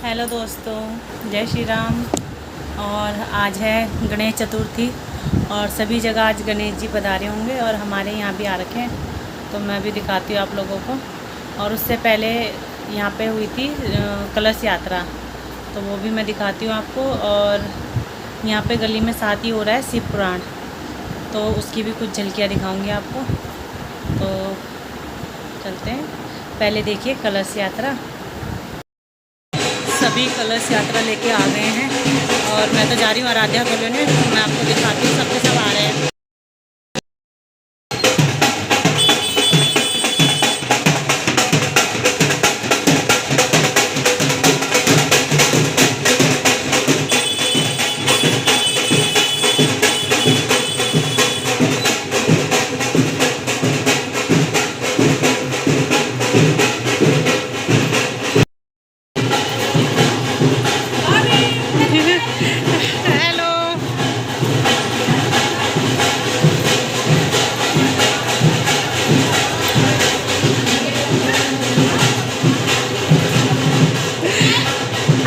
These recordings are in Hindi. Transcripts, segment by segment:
हेलो दोस्तों, जय श्री राम। और आज है गणेश चतुर्थी और सभी जगह आज गणेश जी पधारे होंगे और हमारे यहाँ भी आ रखे हैं, तो मैं भी दिखाती हूँ आप लोगों को। और उससे पहले यहाँ पे हुई थी कलश यात्रा, तो वो भी मैं दिखाती हूँ आपको। और यहाँ पे गली में साथ ही हो रहा है शिव पुराण, तो उसकी भी कुछ झलकियाँ दिखाऊँगी आपको। तो चलते हैं, पहले देखिए कलश यात्रा। सभी कलश यात्रा लेके आ गए हैं और मैं तो जा रही हूँ आराध्या कॉलोनी। मैं आपको दिखाती हूँ, सबके सब आ रहे हैं। हेलो,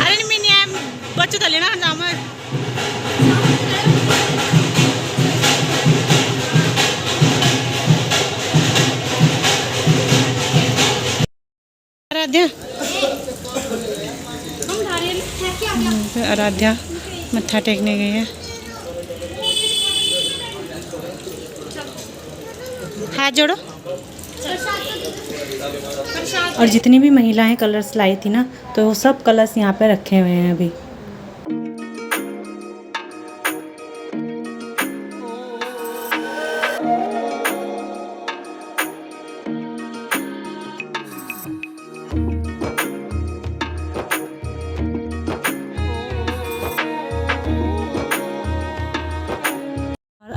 अरे नहीं मैं बच्चों तो लेना जाम है। आराध्या आराध्या मत्था टेकने गई है। हाथ जोड़ो। और जितनी भी महिलाएं कलर्स लाई थी ना, तो वो सब कलर्स यहाँ पे रखे हुए हैं अभी।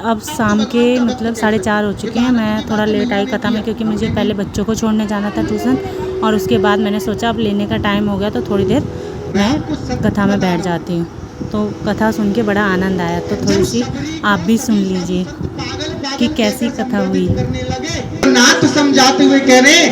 अब शाम के मतलब 4:30 हो चुके हैं। मैं थोड़ा लेट आई कथा में, क्योंकि मुझे पहले बच्चों को छोड़ने जाना था ट्यूशन, और उसके बाद मैंने सोचा अब लेने का टाइम हो गया तो थोड़ी देर मैं कथा में बैठ जाती हूँ। तो कथा सुन के बड़ा आनंद आया, तो थोड़ी सी आप भी सुन लीजिए कि कैसी कथा हुई। नाथ समझाते हुए कह रहे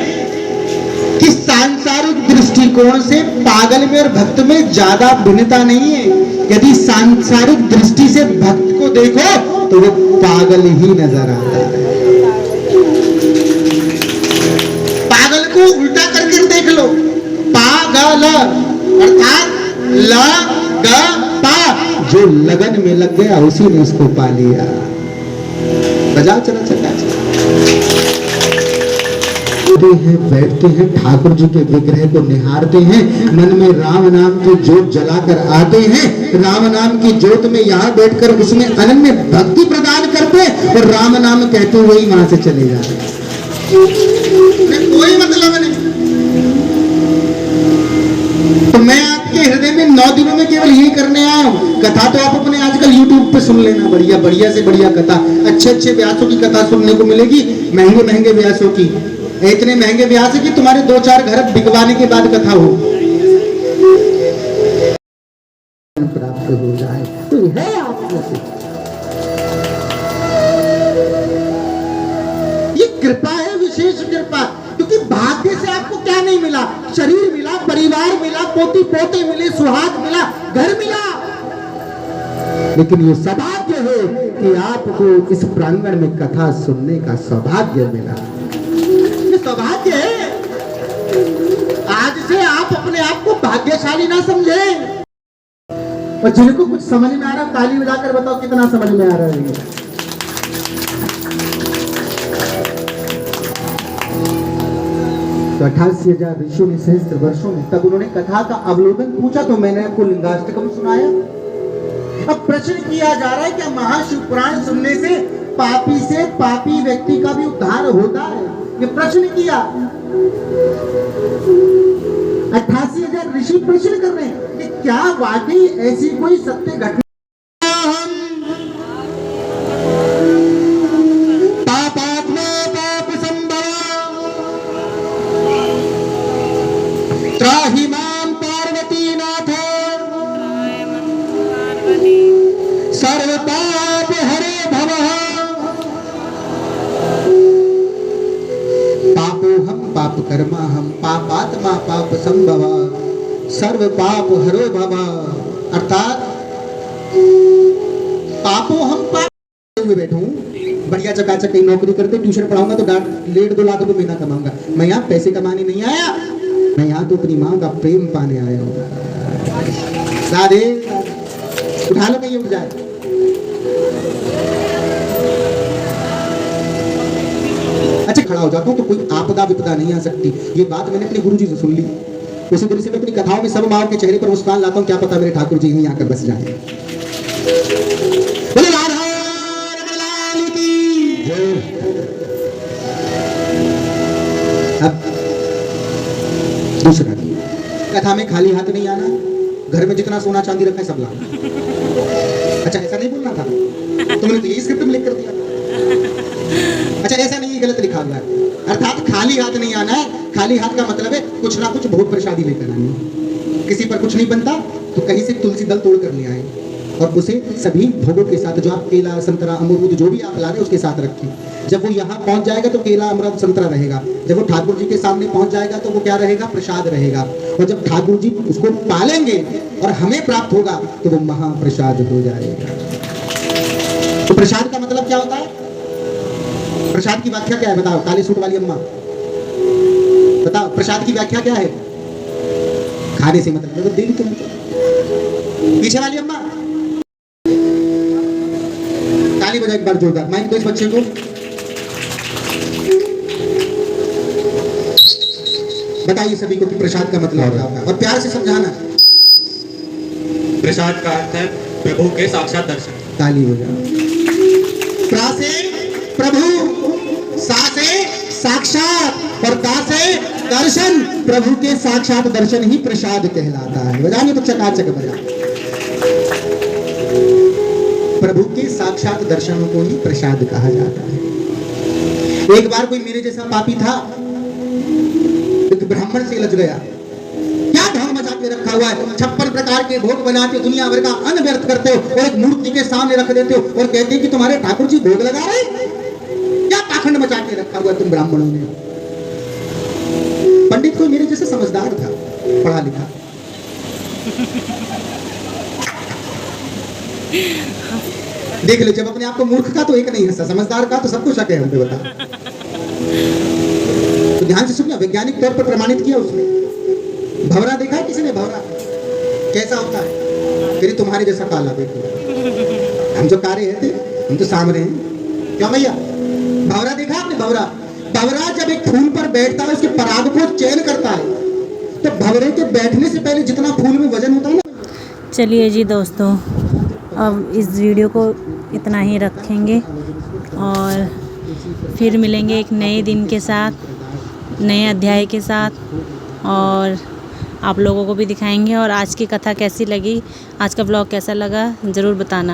कि सांसारिक दृष्टिकोण से पागल में और भक्त में ज्यादा भिन्नता नहीं है। यदि सांसारिक दृष्टि से भक्त को देखो तो वो पागल ही नजर आता है। पागल को उल्टा करके देख लो, पागल अर्थात ल ग पा, जो लगन में लग गया उसी ने उसको पा लिया। बजाओ चला चला हैं, बैठते हैं, ठाकुर जी के विग्रह को निहारते हैं, मन में राम नाम की जोत जलाकर आते हैं, राम नाम की जोत में यहाँ बैठकर उसमें अनन्य भक्ति प्रदान करते हैं और राम नाम कहते हुए ही वहां से चले जाते हैं। कोई मतलब नहीं। तो मैं आपके हृदय में 9 दिनों में केवल यही करने आया हूँ। कथा तो आप अपने आजकल YouTube पे सुन लेना, बढ़िया बढ़िया से बढ़िया कथा, अच्छे अच्छे व्यासों की कथा सुनने को मिलेगी, महंगे महंगे व्यासों की। इतने महंगे व्यास है कि तुम्हारे 2-4 घर बिकवाने के बाद कथा हो प्राप्त हो जाए। तो है आपको ये कृपा है, विशेष कृपा। क्योंकि भाग्य से आपको क्या नहीं मिला? शरीर मिला, परिवार मिला, पोती पोते मिले, सुहाग मिला, घर मिला, लेकिन ये सौभाग्य है कि आपको इस प्रांगण में कथा सुनने का सौभाग्य मिला। सौभाग्य है। आज से आप अपने आप को भाग्यशाली ना समझे। और जिनको कुछ समझ में आ रहा है ताली बजाकर बताओ कितना समझ में आ रहा है। तो 88,000 ऋषियों ने सहस्त्र वर्षों में, तब उन्होंने कथा का अवलोकन पूछा तो मैंने आपको लिंगाष्टकम सुनाया। अब प्रश्न किया जा रहा है कि महाशिव पुराण सुनने से पापी व्यक्ति का भी उद्धार होता है। ये प्रश्न किया। 88,000 ऋषि प्रश्न कर रहे हैं कि क्या वाकई ऐसी कोई सत्य घटना? पापात्मा पाप संभव त्राहि मां पार्वती नाथ सर्व पाप हरे भवः पापो हम पाप कर्मा हम पापात्मा पाप संभव सर्व पाप हरो बाबा, अर्थात पापों हम पाप में बैठा हूँ, बढ़िया चकाचक कहीं नौकरी करते, ट्यूशन पढ़ाऊंगा तो 1.5-2 लाख रुपए महीना कमाऊंगा। मैं यहाँ पैसे कमाने नहीं आया, मैं यहाँ तो अपनी माँ का प्रेम पाने आया हूँ। राधे, उठा लो कहीं, उठ जाए। अच्छा, खड़ा हो जाता हूँ तो कोई आपदा विपदा नहीं आ सकती। ये बात मैंने अपने गुरुजी से सुन ली। उसी तरह से मैं अपनी कथाओं में सब माओ के चेहरे पर मुस्कान लाता हूँ, क्या पता मेरे ठाकुर जी यहीं आकर बस जाए। बोले राधा रमण लाल की जय। अब दूसरा कथा में खाली हाथ नहीं आना, घर में जितना सोना चांदी रखा है सब लाना। अच्छा, ऐसा नहीं बोलना था, तुमने तो यही स्क्रिप्ट में लिख कर दिया। अच्छा, ऐसा नहीं, गलत लिखा हुआ है। अर्थात खाली हाथ नहीं आना है। खाली हाथ का मतलब है कुछ ना कुछ भोग प्रसादी लेकर आनी। किसी पर कुछ नहीं बनता तो कहीं से तुलसी दल तोड़ कर ले आए और उसे सभी भोगों के साथ, जो आप केला संतरा अमरूद जो भी आप ला रहे हैं उसके साथ रखें। जब वो यहाँ पहुंच जाएगा तो केला अमरूद संतरा रहेगा, जब वो ठाकुर जी के सामने पहुंच जाएगा तो वो क्या रहेगा, प्रसाद रहेगा। और जब ठाकुर जी उसको पालेंगे और हमें प्राप्त होगा तो वो महाप्रसाद हो जाएगा। तो प्रसाद का मतलब क्या होता है? प्रसाद की व्याख्या क्या है बताओ, काली सूट वाली अम्मा बताओ, प्रसाद की व्याख्या क्या है? खाने से मतलब, तो देवी के मतलब। पीछे वाली अम्मा ताली बजाओ एक बार जोरदार, माइक दो इस बच्चे को। बताइए सभी को कि प्रसाद का मतलब क्या होता है, और प्यार से समझाना। प्रसाद का अर्थ है प्रभु के साक्षात दर्शन। ताली बजाओ। प्रा से प्रभु, सा से साक्षात और का से दर्शन। प्रभु के साक्षात दर्शन ही प्रसाद कहलाता है। बजाने तो चकाचक बजा। प्रभु के साक्षात दर्शनों को ही प्रसाद कहा जाता है। एक बार कोई मेरे जैसा पापी था, एक ब्राह्मण से लज गया। क्या ढंग मचा के रखा हुआ है, 56 प्रकार के भोग बनाते, दुनिया भर का अन्न व्यर्थ करते हो और एक मूर्ति के सामने रख देते हो और कहते हैं कि तुम्हारे ठाकुर जी भोग लगा रहे। क्या पाखंड मचा के रखा हुआ तुम ब्राह्मणों ने। पंडित कोई मेरे जैसे समझदार था, पढ़ा लिखा। देख लो, जब अपने आप को मूर्ख का तो एक नहीं हंसा, समझदार का तो सब कुछ शक है हम पे, बता। तो ध्यान से सुनिए, वैज्ञानिक तौर पर प्रमाणित किया उसने। भवरा देखा है किसी ने? भवरा कैसा होता है? फिर तुम्हारे जैसा काला देखो। हम जो कारे हैं थे, हम तो सामने हैं। क्यों भैया? भवरा देखा आपने? भवरा, भवरा जब एक फूल पर बैठता है, उसके पराग को चयन करता है, तो भवरे के बैठने से पहले जितना फूल में वजन होता है ना। चलिए जी दोस्तों, अब इस वीडियो को इतना ही रखेंगे और फिर मिलेंगे एक नए दिन के साथ, नए अध्याय के साथ, और आप लोगों को भी दिखाएंगे। और आज की कथा कैसी लगी, आज का ब्लॉग कैसा लगा ज़रूर बताना।